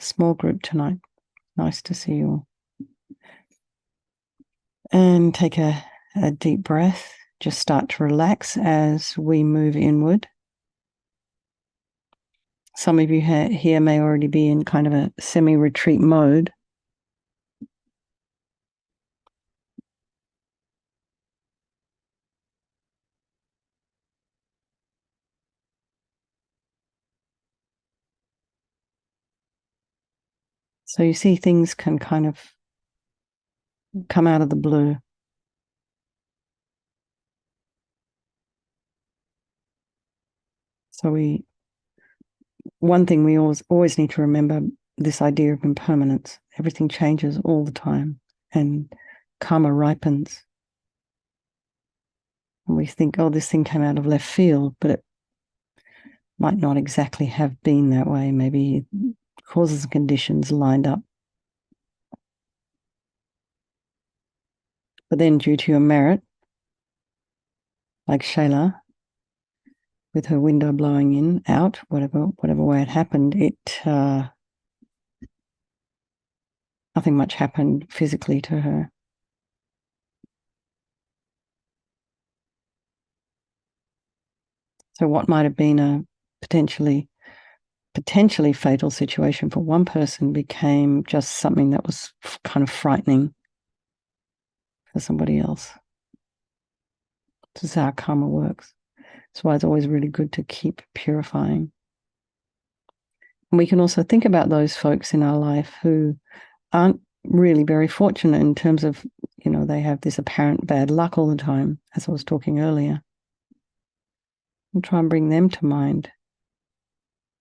Small group tonight. Nice to see you all. And take a deep breath. Just start to relax as we move inward. Some of you here may already be in kind of a semi-retreat mode. So you see things can kind of come out of the blue. So one thing we always need to remember, this idea of impermanence. Everything changes all the time, and karma ripens. And we think, oh, this thing came out of left field, but it might not exactly have been that way. Maybe causes and conditions lined up. But then due to your merit, like Shayla, with her window blowing in, out, whatever way it happened, nothing much happened physically to her. So what might have been a potentially fatal situation for one person became just something that was kind of frightening for somebody else. This is how karma works. That's why it's always really good to keep purifying. And we can also think about those folks in our life who aren't really very fortunate in terms of, they have this apparent bad luck all the time, as I was talking earlier. And try and bring them to mind.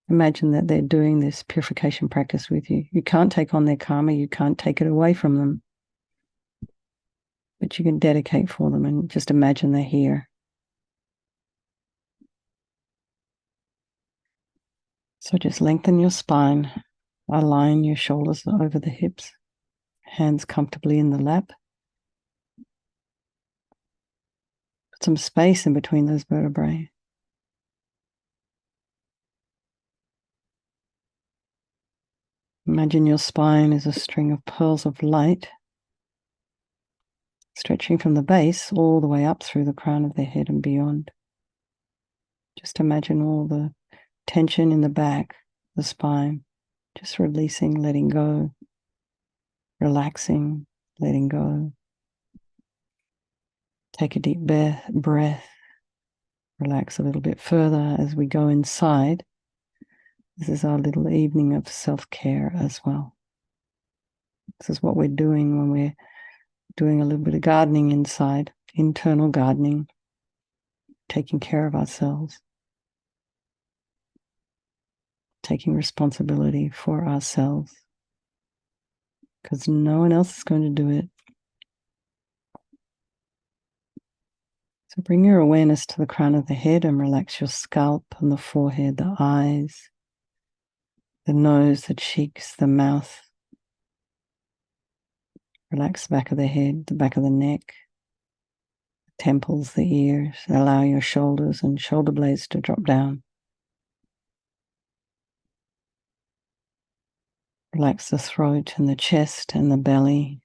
Imagine that they're doing this purification practice with you. You can't take on their karma, you can't take it away from them. But you can dedicate for them and just imagine they're here. So just lengthen your spine, align your shoulders over the hips, hands comfortably in the lap. Put some space in between those vertebrae. Imagine your spine is a string of pearls of light, stretching from the base all the way up through the crown of the head and beyond. Just imagine all the tension in the back, the spine, just releasing, letting go, relaxing, letting go. Take a deep breath. Relax a little bit further as we go inside. This is our little evening of self-care as well. This is what we're doing when we're doing a little bit of gardening inside, internal gardening, taking care of ourselves, taking responsibility for ourselves, because no one else is going to do it. So bring your awareness to the crown of the head and relax your scalp and the forehead, the eyes, the nose, the cheeks, the mouth. Relax the back of the head, the back of the neck, the temples, the ears. Allow your shoulders and shoulder blades to drop down. Relax the throat and the chest and the belly.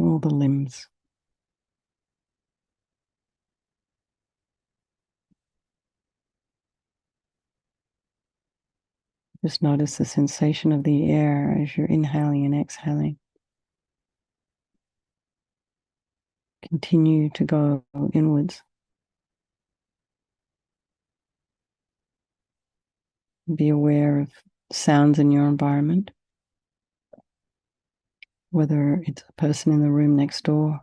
All the limbs. Just notice the sensation of the air as you're inhaling and exhaling. Continue to go inwards. Be aware of sounds in your environment, whether it's a person in the room next door,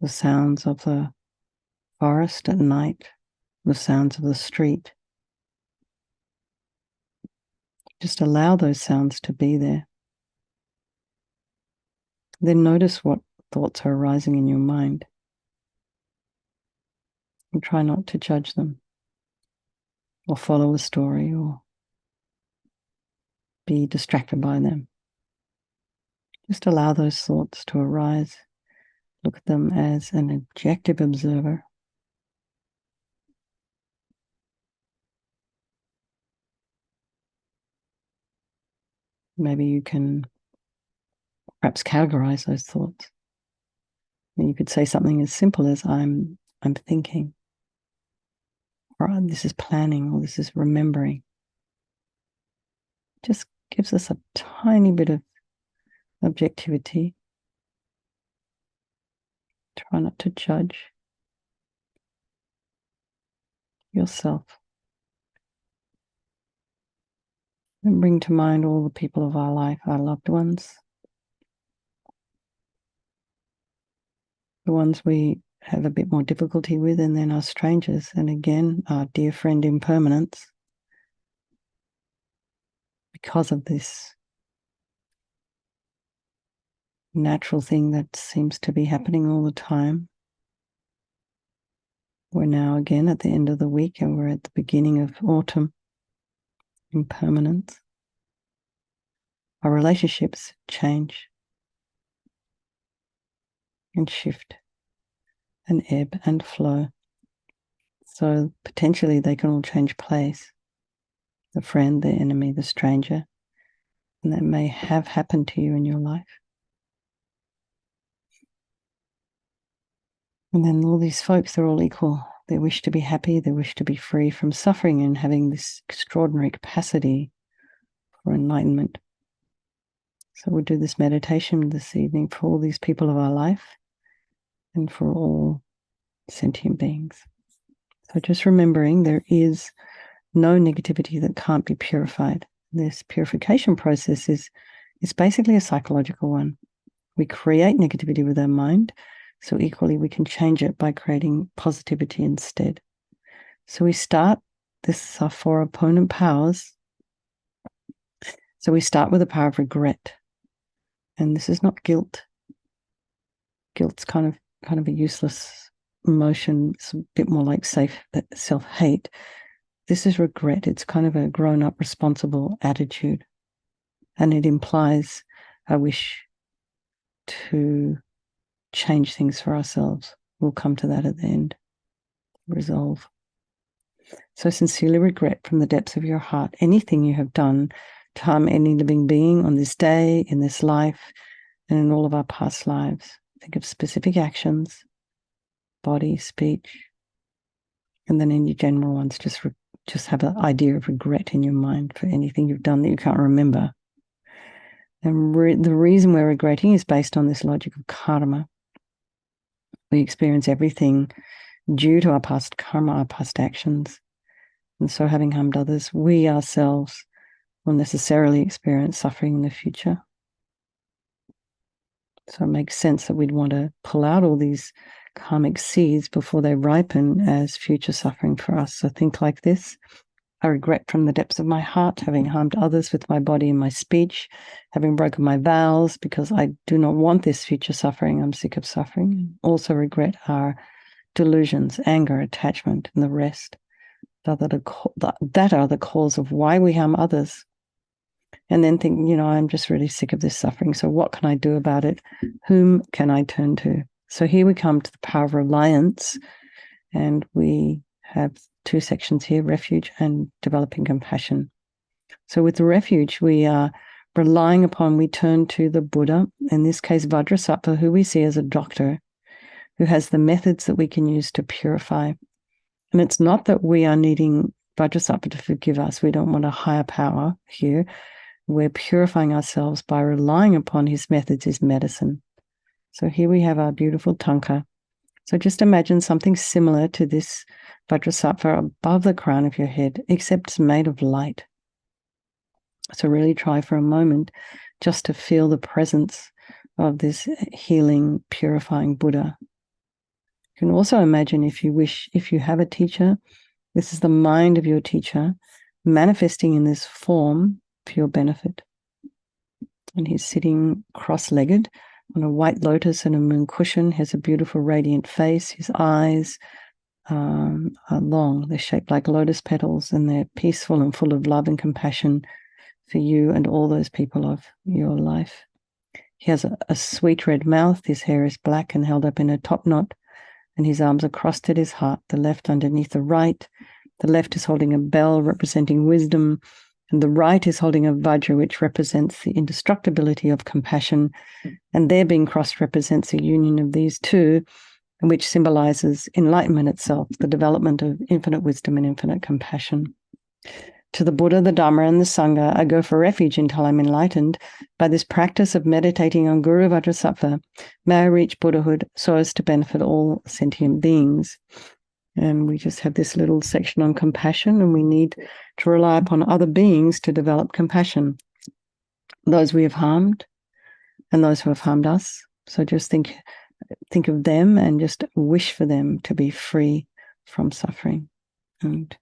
the sounds of the forest at night, the sounds of the street. Just allow those sounds to be there. Then notice what thoughts are arising in your mind. And try not to judge them or follow a story or be distracted by them. Just allow those thoughts to arise. Look at them as an objective observer. Maybe you can perhaps categorize those thoughts. And you could say something as simple as I'm thinking, or this is planning, or this is remembering. Just gives us a tiny bit of objectivity. Try not to judge yourself. And bring to mind all the people of our life, our loved ones, the ones we have a bit more difficulty with, and then our strangers, and again, our dear friend impermanence. Because of this natural thing that seems to be happening all the time, we're now again at the end of the week and we're at the beginning of autumn. Impermanence. Our relationships change and shift and ebb and flow. So potentially they can all change place. The friend, the enemy, the stranger. And that may have happened to you in your life. And then all these folks, they're all equal. They wish to be happy, they wish to be free from suffering and having this extraordinary capacity for enlightenment. So we'll do this meditation this evening for all these people of our life and for all sentient beings. So just remembering there is no negativity that can't be purified. This purification process is basically a psychological one. We create negativity with our mind, so equally we can change it by creating positivity instead. So we start, this is our 4 opponent powers. So we start with the power of regret. And this is not guilt. Guilt's kind of a useless emotion. It's a bit more like self-hate. This is regret. It's kind of a grown-up, responsible attitude. And it implies a wish to change things for ourselves. We'll come to that at the end. Resolve. So sincerely regret from the depths of your heart anything you have done to harm any living being on this day, in this life, and in all of our past lives. Think of specific actions, body, speech, and then any general ones. Just have an idea of regret in your mind for anything you've done that you can't remember. And the reason we're regretting is based on this logic of karma. We experience everything due to our past karma, our past actions. And so having harmed others, we ourselves will necessarily experience suffering in the future. So it makes sense that we'd want to pull out all these karmic seeds before they ripen as future suffering for us. So think like this. I regret from the depths of my heart having harmed others with my body and my speech, having broken my vows because I do not want this future suffering. I'm sick of suffering. Also regret our delusions, anger, attachment, and the rest that are the cause of why we harm others. And then think, I'm just really sick of this suffering. So what can I do about it? Whom can I turn to? So here we come to the power of reliance. And we have 2 sections here, refuge and developing compassion. So with the refuge, we are relying upon, we turn to the Buddha, in this case, Vajrasattva, who we see as a doctor, who has the methods that we can use to purify. And it's not that we are needing Vajrasattva to forgive us. We don't want a higher power here. We're purifying ourselves by relying upon his methods, his medicine. So here we have our beautiful tanka. So just imagine something similar to this Vajrasattva above the crown of your head, except it's made of light. So really try for a moment just to feel the presence of this healing, purifying Buddha. You can also imagine, if you wish, if you have a teacher, this is the mind of your teacher manifesting in this form for your benefit. And he's sitting cross-legged on a white lotus and a moon cushion. He has a beautiful radiant face. His eyes are long. They're shaped like lotus petals, and they're peaceful and full of love and compassion, for you and all those people of your life. He has a sweet red mouth. His hair is black and held up in a top knot, and his arms are crossed at his heart, the left underneath the right. The left is holding a bell representing wisdom, and the right is holding a vajra, which represents the indestructibility of compassion. And their being crossed represents a union of these two, which symbolizes enlightenment itself, the development of infinite wisdom and infinite compassion. To the Buddha, the Dharma, and the Sangha, I go for refuge until I'm enlightened. By this practice of meditating on Guru Vajrasattva, may I reach Buddhahood so as to benefit all sentient beings. And we just have this little section on compassion, and we need to rely upon other beings to develop compassion. Those we have harmed and those who have harmed us. So just think of them and just wish for them to be free from suffering. And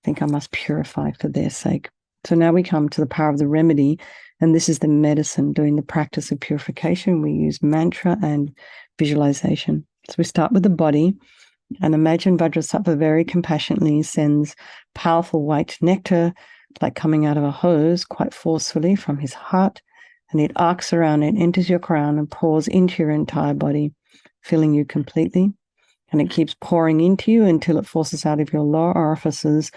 think I must purify for their sake. So now we come to the power of the remedy, and this is the medicine. Doing the practice of purification, we use mantra and visualization. So we start with the body, and imagine Vajrasattva very compassionately sends powerful white nectar, like coming out of a hose, quite forcefully from his heart, and it arcs around, it enters your crown and pours into your entire body, filling you completely. And it keeps pouring into you until it forces out of your lower orifices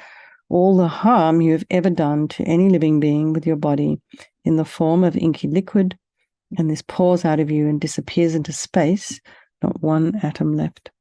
all the harm you have ever done to any living being with your body in the form of inky liquid. And this pours out of you and disappears into space, not one atom left.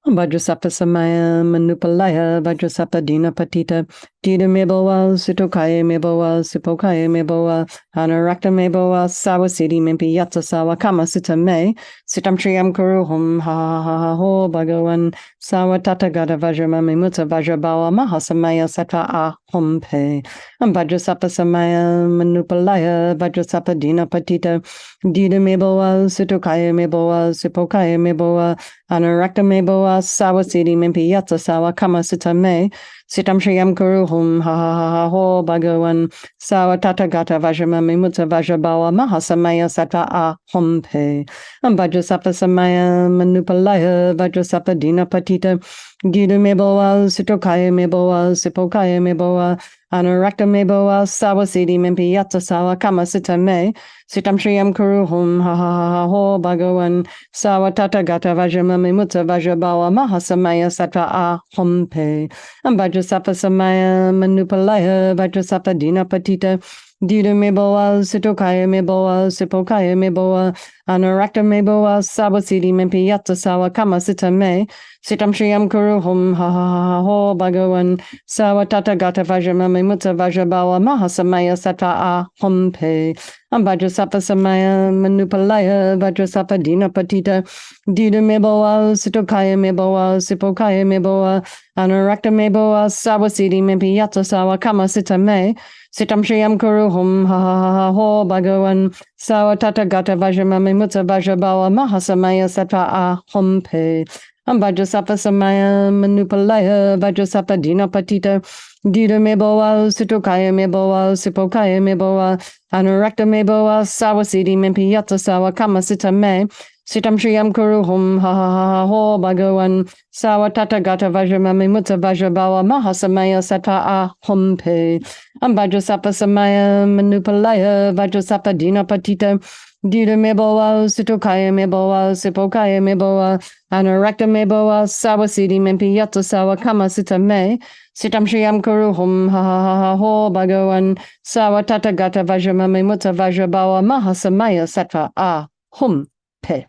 Vajrasattva samaya manupalaya Vajrasattva dina patita dida meboa sutokaya meboa supokaya meboa anarakta meboa sawasiti mimpi yatsa sawa kama sutta me sitam triyam kuruhum ha ha ha ho bhagavan sawa tatagata vajrama mimutsa vajrabawa mahasamaya sattva ahom pe Vajrasattva samaya manupalaya Vajrasattva dina patita dida meboa sutokaya meboa supokaya meboa anarakta meboa sawasiti mimpi yatsa sawa kama sutta me sitam shriyam kuruhum ha ha ha ha ho bhagavan sawa tatagata vajrama mimutsa vajrabawa mahasamaya sattva ahom pe Vajrasattva samaya manupalaya Vajrasattva dina patita dida meboa sutokaya meboa supokaya meboa anarakta meboa sawasiti mimpi yatsa sawa kama sutta me sitam shriyam kuruhum ha ha ha ha ho bhagavan sawa tatagata vajrama mimutsa vajrabawa mahasamaya sattva ahom pe Vajrasattva samaya manupalaya Vajrasattva dina patita dida meboa sutokaya meboa supokaya meboa anarakta meboa sawasiti mimpi yatsa sawa kama sutta me sitam shriyam kuruhum ha ha ha ha ho bhagavan sawa tatagata vajrama mimutsa vajrabawa mahasamaya sattva ahom pe Vajrasattva samaya manupalaya Vajrasattva dina patita dida meboa sutokaya meboa supokaya meboa anarakta meboa sawasiti mimpi yatsa sawa kama sutta me sitam shriyam kuruhum ha ha ha ha ho bhagavan sawa tatagata vajrama mimutsa vajrabawa mahasamaya sattva ahom pe Vajrasattva samaya manupalaya Vajrasattva dina patita dida meboa sutokaya meboa supokaya meboa anarakta meboa sawasiti mimpi yatsa sawa kama sutta me sitam shriyam kuruhum ha ha ha ha ho bhagavan sawa tatagata vajrama mimutsa vajrabawa mahasamaya sattva ahom pe Vajrasattva samaya manupalaya Vajrasattva dina patita dida meboa sutokaya meboa supokaya meboa anarakta meboa sawasiti mimpi yatsa sawa kama sutta me sitam shriyam kuruhum ha ha ha ha ho bhagavan sawa tatagata vajrama mimutsa vajrabawa mahasamaya sattva ahom pe.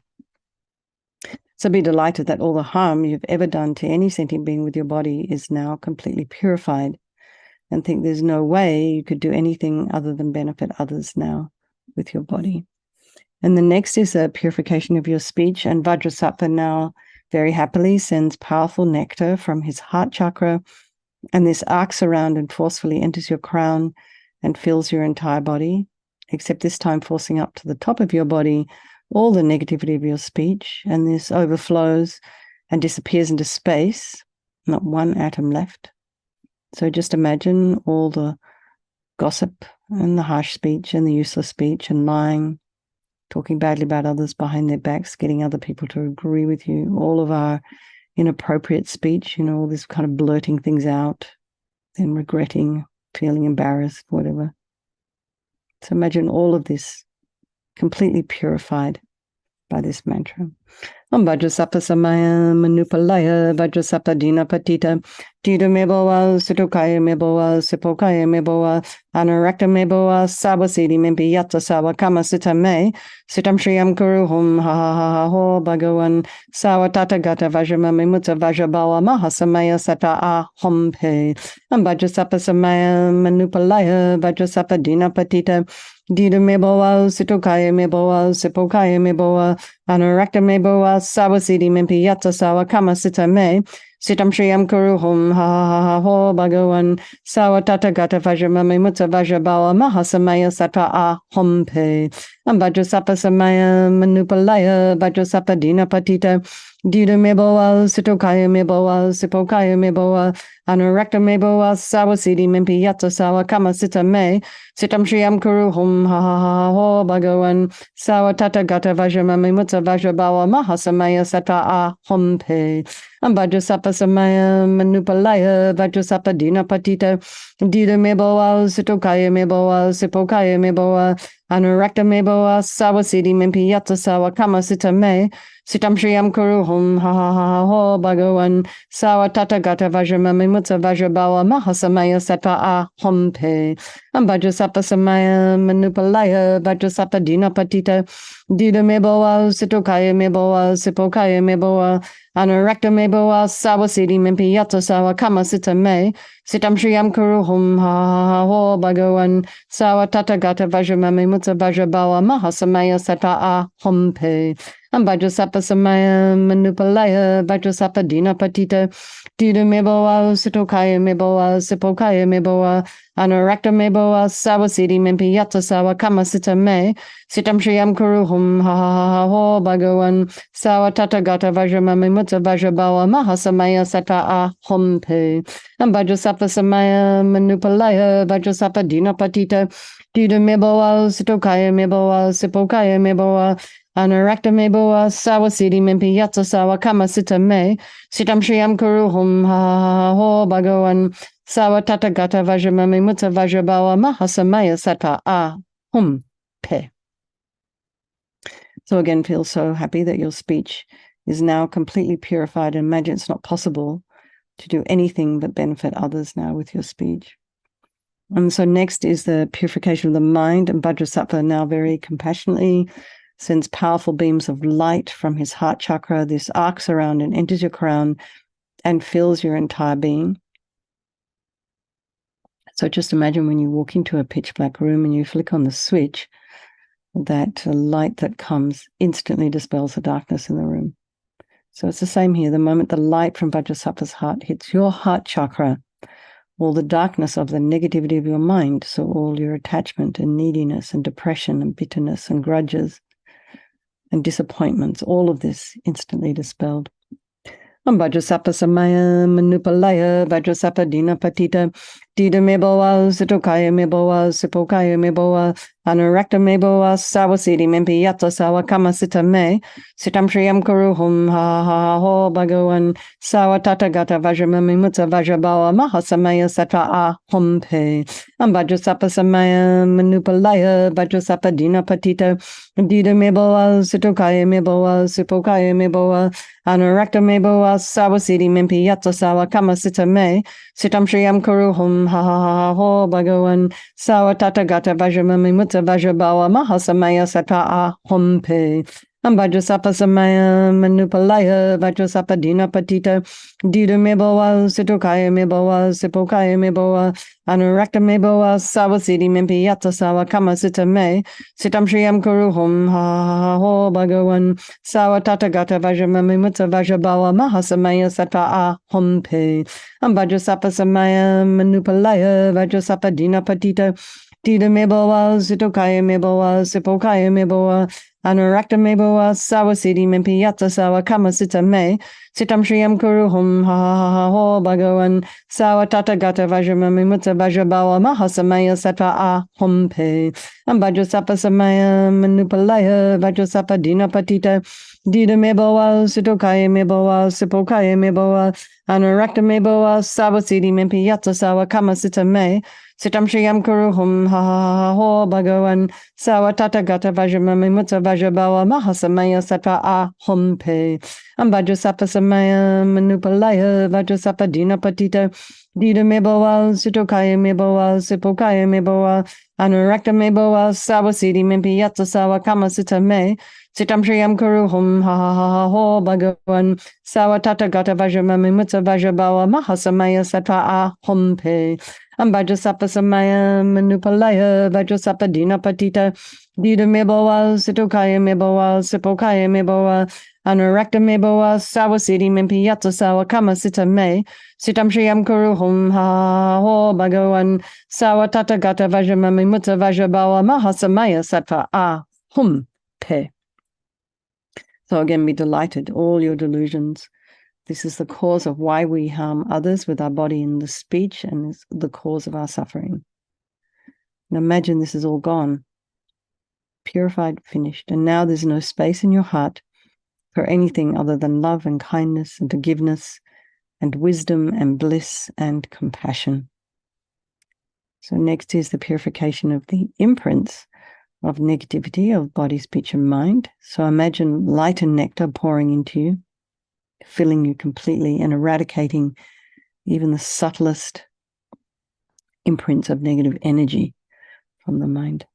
So be delighted that all the harm you've ever done to any sentient being with your body is now completely purified, and think there's no way you could do anything other than benefit others now with your body. And the next is a purification of your speech, and Vajrasattva now very happily sends powerful nectar from his heart chakra, and this arcs around and forcefully enters your crown and fills your entire body, except this time forcing up to the top of your body all the negativity of your speech, and this overflows and disappears into space, not one atom left. So just imagine all the gossip and the harsh speech and the useless speech and lying, talking badly about others behind their backs, getting other people to agree with you, all of our inappropriate speech, all this kind of blurting things out, then regretting, feeling embarrassed, whatever. So imagine all of this completely purified by this mantra. Om Vajrasapa Samaya Manupalaya Vajrasapa Dina Patita Dida Meboa Sutokaya Meboa Sipokaya Meboa Anarakta Meboa Sabasidi Mimpi Yata Sawa Kama Sita Me Sitam Shriyam Kuruhum Ha Ha Ha Ha Ho Bhagawan Sawa Tata Gata Vajrama Mimutsa Vajrabawa Mahasamaya Sata Ah Hom Pe Om Vajrasapa Samaya Manupalaya Vajrasapa Dina Patita Dida Meboa Sitokaya Meboa Sipokaya Meboa Anarakta Meboa Sawasidi Mimpi Yata Sawa Kama Sita Me Sitam Shriyam Kuruhum Ha Ha Ha Ha Ho Bhagawan Sawa Tata Gata Vajrama Mimutsa Vajrabawa Mahasamaya Sata Ah Hom Pe Vajrasapa Samaya Manupalaya Vajrasapa Dina Patita Dida Meboa Sitokaya Meboa Sipokaya Meboa Anarakta Meboa Sawasidi Mimpi Yata Sawa Kama Sita Me Sitam Shriyam Kuruhum Ha Ha Ha Ho Bhagawan Sawa Tata Gata Vajrama Mimutsa Vajrabawa Mahasamaya Sata Ah Hom Pe Vajrasapa Samaya Manupalaya Vajrasapa Dina Patita Dida Meboa Sitokaya Meboa Sipokaya Meboa Anarakta Meboa Sawasidi Mimpi Yata Sawa Kama Sita Me Sitam Shriyam Kuruhum Ha Ha Ha Ho Bhagawan Sawa Tata Gata Vajrama Mimutsa Vajrabawa Mahasamaya Sata Ah Hom Pe Vajrasapa Samaya Manupalaya Vajrasapa Dina Patita Dida Meboa Sitokaya Meboa Sipokaya Meboa Anarakta Meboa Sawasidi Mimpi Yata Sawa Kama Sita Me Sitam Shriyam Kuruhum Ha Ha Ha Ho Bhagawan Sawa Tata Gata Vajrama Mimutsa Vajrabawa Mahasamaya Sata Ah Hom Pe Vajrasapa Samaya Manupalaya Vajrasapa Dina Patita Dida Meboa Sitokaya Meboa Sipokaya Meboa Anarakta Meboa Sawasidi Mimpi Yata Sawa Kama Sita Me Sitam Shriyam Kuruhum Ha Ha Ha Ho Bhagawan Sawa Tata Gata Vajrama Mimutsa Vajrabawa Mahasamaya Sata Ah Hom Pe Vajrasapa Samaya Manupalaya Vajrasapa Dina Patita Dida Meboa Sitokaya Meboa Sipokaya Meboa Anarakta Meboa Sawasidi Mimpi Yata Sawa Kama Sita Me Sitam Shriyam Kuruhum Ha Ha Ha Ho Bhagawan Sawa Tata Gata Vajrama Mimutsa Vajrabawa Mahasamaya Sata Ah Hum Pe. So again, feel so happy that your speech is now completely purified, and imagine it's not possible to do anything but benefit others now with your speech. And so next is the purification of the mind, and Vajrasattva now very compassionately sends powerful beams of light from his heart chakra. This arcs around and enters your crown and fills your entire being. So just imagine when you walk into a pitch black room and you flick on the switch, that light that comes instantly dispels the darkness in the room. So it's the same here. The moment the light from Vajrasattva's heart hits your heart chakra, all the darkness of the negativity of your mind, so all your attachment and neediness and depression and bitterness and grudges and disappointments, all of this instantly dispelled. Vajrasapa Samaya Manupalaya Vajrasapa Dina Patita Dida Meboa Sitokaya Meboa Sipokaya Meboa Anarakta Meboa Sawasidi Mimpi Yata Sawa Kama Sita Me Sitam Shriyam Kuruhum Ha Ha Ho Bhagawan Sawa Tata Gata Vajrama Mimutsa Vajrabawa Mahasamaya Sata Ah Hom Pe Vajrasapa Samaya Manupalaya Vajrasapa Dina Patita Dida Meboa Sitokaya Meboa Sipokaya Meboa Anarakta Meboa Sawasidi Mimpi Yata Sawa Kama Sita Me Sitam Shriyam Kuruhum Ha Ha Ha Ho Bhagawan Sawa Tata Gata Vajrama Mimutsa Vajrabawa Mahasamaya Sata Ah Hom Pe Vajrasapa Samaya Manupalaya Vajrasapa Dina Patita Dida Meboa Sitokaya Meboa Sipokaya Meboa Anarakta Meboa Sawasidi Mimpi Yata Sawa Kama Sita Me Sitam Shriyam Kuruhum Ha Ha Ha Ho Bhagawan Sawa Tata Gata Vajrama Mimutsa Vajrabawa Mahasamaya Sata Ah Hom Pe Vajrasapa Samaya Manupalaya Vajrasapa Dina Patita Dida Meboa Sitokaya Meboa Sipokaya Meboa Anarakta Meboa Sawasidi Mimpi Yata Sawa Kama Sita Me Sitam Shriyam Kuruhum Ha Ha Ha Ho Bhagawan Sawa Tata Gata Vajrama Mimutsa Vajrabawa Mahasamaya Sata Ah Hom Pe Vajrasapa Samaya Manupalaya Vajrasapa Dina Patita Dida Meboa Sitokaya Meboa Sipokaya Meboa Anurakta me boa sawa siddhi mimpi yatsa sawa kama sita me. Sitam Shriyam Kuruhum ha ha ha ho Bhagavan Sawa Tata Gata Vajramami Mutta Vajrabawa Mahasamaya Sattva Ahum Pe Ambajasapa Samaya Manupalaya Vajrasapa Dina Patita Dida Meboa Sutokaya Meboa Sipokaya Meboa Anurakta Meboa Sawa Siddhi Mimpi Yatsa Sawa Kama Sita Me Sitam Shriyam Kuruhum ha ha ha ho Bhagavan Sawa Tata Gata Vajramami Mutta Vajrabawa Mahasamaya Sattva Ahum Pe Ambajasapa Samaya Manupalaya Vajrasapa Dina Patita Dida Meboa Sitokaya Meboa Sipokaya Meboa Anurakta Meboa Sawa Siddhi Mimpi Yatsa Sawa Kama Sita Me Sitam Shriyam Kuruhum ha ho Bhagavan Sawa Tata Gata Vajramami Mutta Vajrabawa Mahasamaya Sattva Ahum Pe. So again, be delighted, all your delusions. This is the cause of why we harm others with our body and the speech, and is the cause of our suffering. And imagine this is all gone, purified, finished. And now there's no space in your heart for anything other than love and kindness and forgiveness and wisdom and bliss and compassion. So next is the purification of the imprints of negativity of body, speech, and mind. So imagine light and nectar pouring into you, filling you completely and eradicating even the subtlest imprints of negative energy from the mind.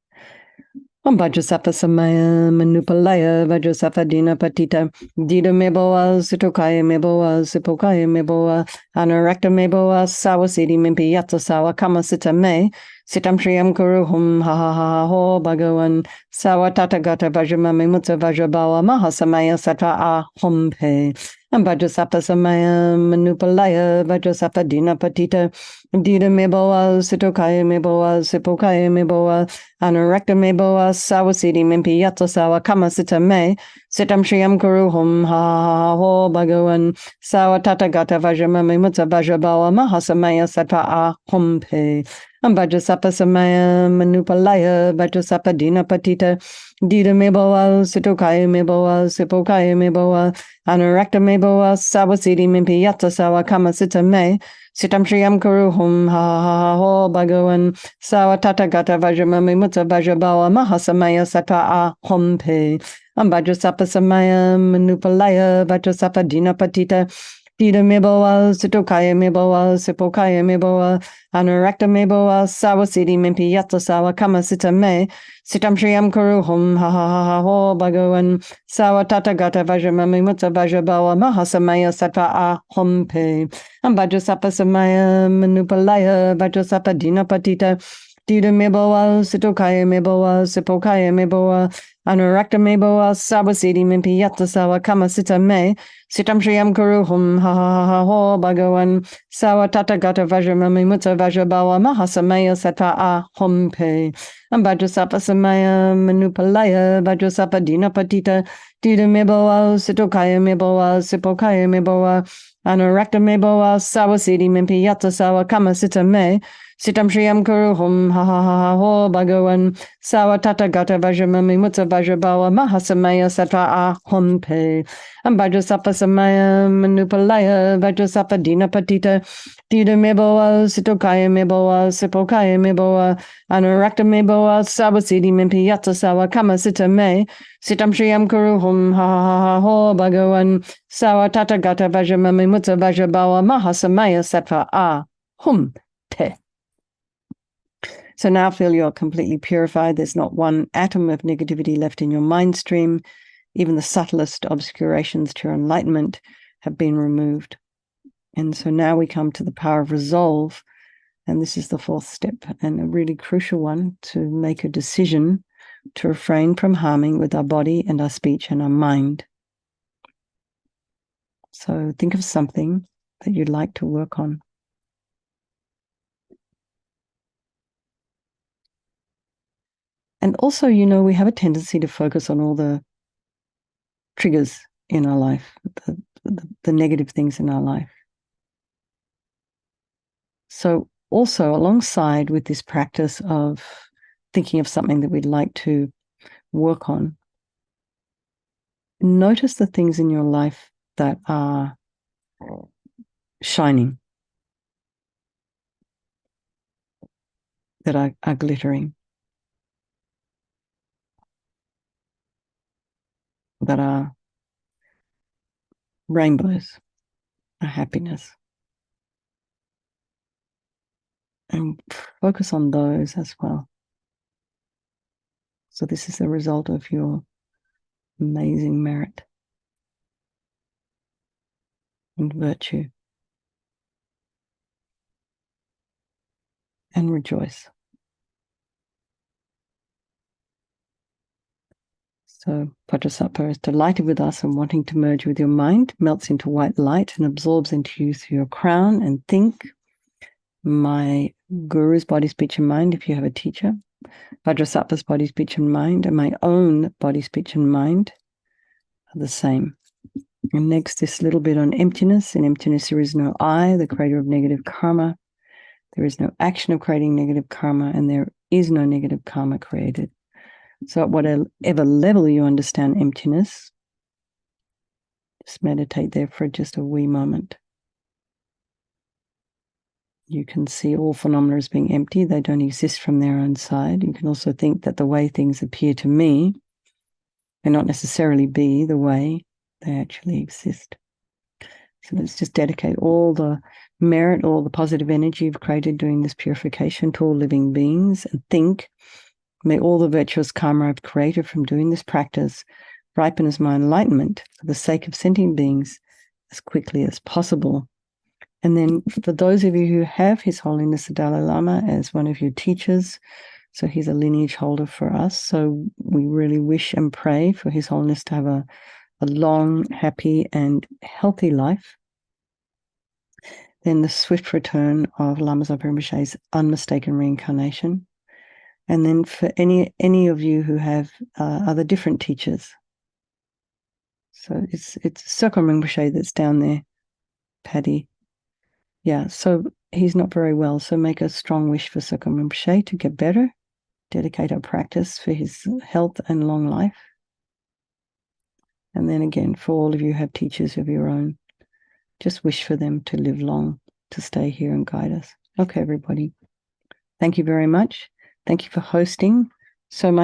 Vajrasapa Samaya Manupalaya Vajrasapa Dina Patita Dida Meboa Sitokaya Meboa Sipokaya Meboa Anurakta Meboa Sawa Siddhi Mimpi Yatsa Sawa Kama Sita Me Sitam Shriyam Kuruhum ha ha ha ho Bhagavan Sawa Tata Gata Vajramami Mutta Vajrabawa Mahasamaya Sattva Ahum Pe Vajrasapa Samaya Manupalaya Vajrasapa Dina Patita Dida Meboa Sitokaya Meboa Sipokaya Meboa Anurakta Meboa Sawa Siddhi Mimpi Yatsa Sawa Kama Sita Me Sitam Shriyam Kuruhum ha ha ho Bhagavan Sawa Tata Gata Vajramami Mutta Vajrabawa Mahasamaya Sattva Ahum Pe Vajrasapa Samaya Manupalaya Vajrasapa Dina Patita Dida Meboa Sitokaya Meboa Sipokaya Meboa Anurakta Meboa Sawa Siddhi Mimpi Yatsa Sawa Kama Sita Me Sitam Shriyam Kuruhum ha ha ho Bhagavan Sawa Tata Gata Vajramami Mutta Vajrabawa Mahasamaya Sattva Ahum Pe Vajrasapa Samaya Manupalaya Vajrasapa Dina Patita Dida Meboa Sitokaya Meboa Sipokaya Meboa Anurakta Meboa Sawa Siddhi Mimpi Yatsa Sawa Kama Sita Me Sitam Shriyam Kuruhum ha ha ha ho Bhagavan Sawa Tata Gata Vajramami Mutta Vajrabawa Mahasamaya Sattva Ahum Pe Vajrasapa Samaya Manupalaya Vajrasapa Dina Patita Dida Meboa Sitokaya Meboa Sipokaya Meboa Anurakta Meboa Sawa Siddhi Mimpi Yatsa Sawa Kama Sita Me Sitam Shriyam Kuruhum ha ha ha ho Bhagavan Sawa Tata Gata Vajramami Mutta Vajrabawa Mahasamaya Sattva Ahum Pe Vajrasapa Samaya Manupalaya Vajrasapa Dina Patita Dida Meboa Sitokaya Meboa Sipokaya Meboa Anurakta Meboa Sawa Siddhi Mimpi Yatsa Sawa Kama Sita Me Sitam Shriyam Kuruhum ha ha ha ho Bhagavan Sawa Tata Gata Vajramami Mutta Vajrabawa Mahasamaya Sattva Ahum Pe Vajrasapa Samaya Manupalaya Vajrasapa Dina Patita Dida Meboa Sitokaya Meboa Sipokaya Meboa Anurakta Meboa Sawa Siddhi Mimpi Yatsa Sawa Kama Sita Me Sitam Shriyam Kuruhum ha ha ha ho Bhagavan Sawa Tata Gata Vajramami Mutta Vajrabawa Mahasamaya Sattva Ahum Pe. So now feel you're completely purified. There's not one atom of negativity left in your mind stream. Even the subtlest obscurations to your enlightenment have been removed. And so now we come to the power of resolve. And this is the fourth step, and a really crucial one, to make a decision to refrain from harming with our body and our speech and our mind. So think of something that you'd like to work on. And also, we have a tendency to focus on all the triggers in our life, the negative things in our life. So also, alongside with this practice of thinking of something that we'd like to work on, notice the things in your life that are shining, that are glittering, that are rainbows, are happiness. And focus on those as well. So this is the result of your amazing merit and virtue. And rejoice. So Vajrasattva is delighted with us and wanting to merge with your mind, melts into white light and absorbs into you through your crown and think. My guru's body, speech, and mind, if you have a teacher, Vajrasattva's body, speech, and mind, and my own body, speech, and mind are the same. And next, this little bit on emptiness. In emptiness, there is no I, the creator of negative karma. There is no action of creating negative karma, and there is no negative karma created. So at whatever level you understand emptiness, just meditate there for just a wee moment. You can see all phenomena as being empty. They don't exist from their own side. You can also think that the way things appear to me may not necessarily be the way they actually exist. So let's just dedicate all the merit, all the positive energy you've created doing this purification to all living beings, and think, may all the virtuous karma I've created from doing this practice ripen as my enlightenment for the sake of sentient beings as quickly as possible. And then for those of you who have His Holiness the Dalai Lama as one of your teachers, so he's a lineage holder for us, so we really wish and pray for His Holiness to have a long, happy, and healthy life. Then the swift return of Lama Zopa Rinpoche's unmistaken reincarnation. And then for any of you who have other different teachers. So it's Sokon Rinpoche that's down there, Paddy. Yeah, so he's not very well. So make a strong wish for Sokon Rinpoche to get better. Dedicate our practice for his health and long life. And then again, for all of you who have teachers of your own, just wish for them to live long, to stay here and guide us. Okay, everybody. Thank you very much. Thank you for hosting. So my